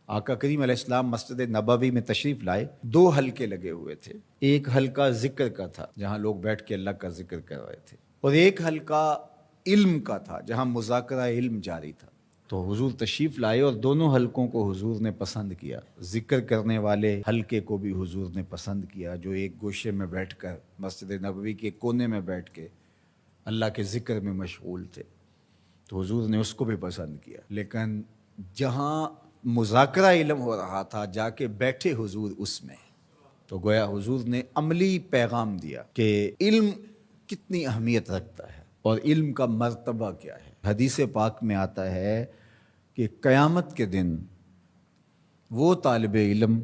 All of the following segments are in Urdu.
آقا کریم علیہ السلام مسجد نبوی میں تشریف لائے، 2 حلقے لگے ہوئے تھے۔ ایک حلقہ ذکر کا تھا جہاں لوگ بیٹھ کے اللہ کا ذکر کر رہے تھے، اور ایک حلقہ علم کا تھا جہاں مذاکرہ علم جاری تھا۔ تو حضور تشریف لائے اور دونوں حلقوں کو حضور نے پسند کیا۔ ذکر کرنے والے حلقے کو بھی حضور نے پسند کیا، جو ایک گوشے میں بیٹھ کر مسجد نبوی کے کونے میں بیٹھ کے اللہ کے ذکر میں مشغول تھے، تو حضور نے اس کو بھی پسند کیا۔ لیکن جہاں مذاکرہ علم ہو رہا تھا جا کے بیٹھے حضور اس میں، تو گویا حضور نے عملی پیغام دیا کہ علم کتنی اہمیت رکھتا ہے اور علم کا مرتبہ کیا ہے۔ حدیث پاک میں آتا ہے کہ قیامت کے دن وہ طالب علم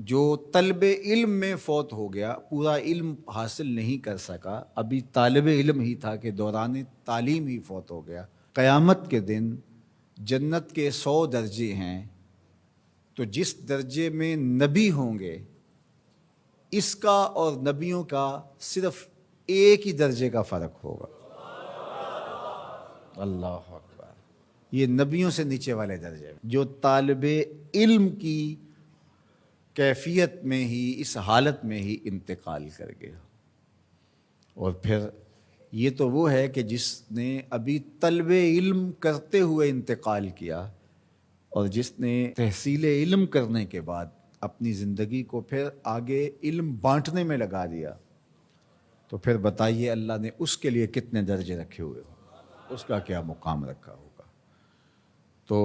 جو طلب علم میں فوت ہو گیا، پورا علم حاصل نہیں کر سکا، ابھی طالب علم ہی تھا کہ دوران تعلیم ہی فوت ہو گیا، قیامت کے دن جنت کے 100 درجے ہیں، تو جس درجے میں نبی ہوں گے اس کا اور نبیوں کا صرف ایک ہی درجے کا فرق ہوگا۔ اللہ اکبر! یہ نبیوں سے نیچے والے درجے میں جو طالب علم کی کیفیت میں ہی، اس حالت میں ہی انتقال کر گیا۔ اور پھر یہ تو وہ ہے کہ جس نے ابھی طلب علم کرتے ہوئے انتقال کیا، اور جس نے تحصیل علم کرنے کے بعد اپنی زندگی کو پھر آگے علم بانٹنے میں لگا دیا، تو پھر بتائیے اللہ نے اس کے لیے کتنے درجے رکھے ہوئے ہوں، اس کا کیا مقام رکھا ہوگا۔ تو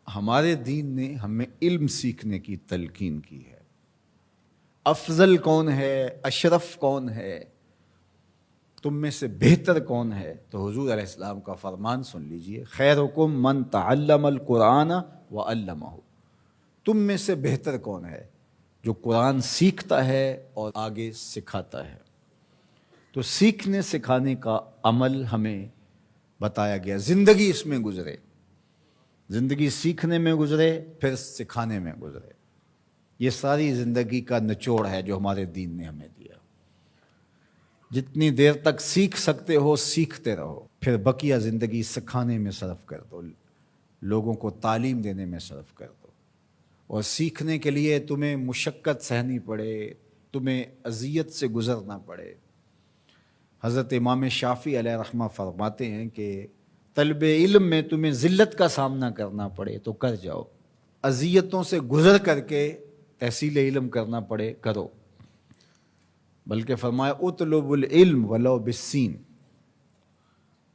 ہمارے دین نے ہمیں علم سیکھنے کی تلقین کی ہے۔ افضل کون ہے، اشرف کون ہے، تم میں سے بہتر کون ہے؟ تو حضور علیہ السلام کا فرمان سن لیجئے، خیرکم من تعلم القرآن وعلمہ۔ تم میں سے بہتر کون ہے؟ جو قرآن سیکھتا ہے اور آگے سکھاتا ہے۔ تو سیکھنے سکھانے کا عمل ہمیں بتایا گیا، زندگی اس میں گزرے، زندگی سیکھنے میں گزرے، پھر سکھانے میں گزرے۔ یہ ساری زندگی کا نچوڑ ہے جو ہمارے دین نے ہمیں دیا۔ جتنی دیر تک سیکھ سکتے ہو سیکھتے رہو، پھر بقیہ زندگی سکھانے میں صرف کر دو، لوگوں کو تعلیم دینے میں صرف کر دو۔ اور سیکھنے کے لیے تمہیں مشقت سہنی پڑے، تمہیں اذیت سے گزرنا پڑے۔ حضرت امام شافعی علیہ رحمہ فرماتے ہیں کہ طلب علم میں تمہیں ذلت کا سامنا کرنا پڑے تو کر جاؤ، اذیتوں سے گزر کر کے تحصیل علم کرنا پڑے کرو۔ بلکہ فرمایا اطلب العلم ولو بالسین،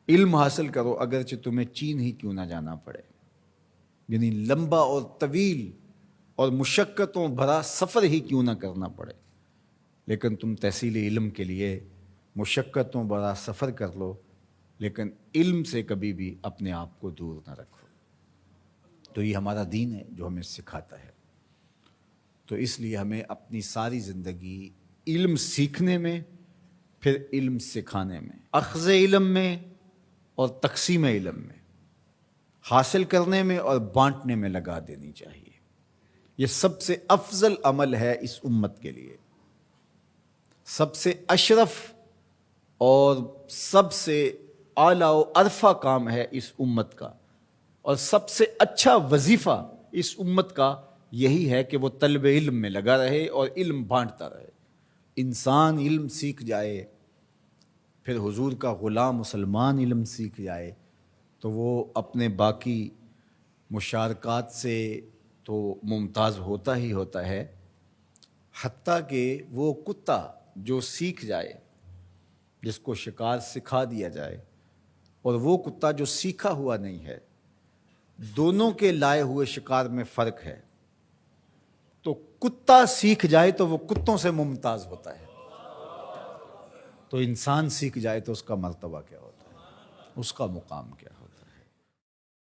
علم حاصل کرو اگرچہ تمہیں چین ہی کیوں نہ جانا پڑے، یعنی لمبا اور طویل اور مشقتوں بھرا سفر ہی کیوں نہ کرنا پڑے، لیکن تم تحصیل علم کے لیے مشقتوں بھرا سفر کر لو، لیکن علم سے کبھی بھی اپنے آپ کو دور نہ رکھو۔ تو یہ ہمارا دین ہے جو ہمیں سکھاتا ہے۔ تو اس لیے ہمیں اپنی ساری زندگی علم سیکھنے میں، پھر علم سکھانے میں، اخذ علم میں اور تقسیم علم میں، حاصل کرنے میں اور بانٹنے میں لگا دینی چاہیے۔ یہ سب سے افضل عمل ہے اس امت کے لیے، سب سے اشرف اور سب سے اعلیٰ و ارفع کام ہے اس امت کا، اور سب سے اچھا وظیفہ اس امت کا یہی ہے کہ وہ طلب علم میں لگا رہے اور علم بانٹتا رہے۔ انسان علم سیکھ جائے، پھر حضور کا غلام مسلمان علم سیکھ جائے، تو وہ اپنے باقی مشارکات سے تو ممتاز ہوتا ہی ہوتا ہے، حتیٰ کہ وہ کتا جو سیکھ جائے، جس کو شکار سکھا دیا جائے، اور وہ کتا جو سیکھا ہوا نہیں ہے، دونوں کے لائے ہوئے شکار میں فرق ہے۔ تو کتا سیکھ جائے تو وہ کتوں سے ممتاز ہوتا ہے، تو انسان سیکھ جائے تو اس کا مرتبہ کیا ہوتا ہے، اس کا مقام کیا ہوتا ہے۔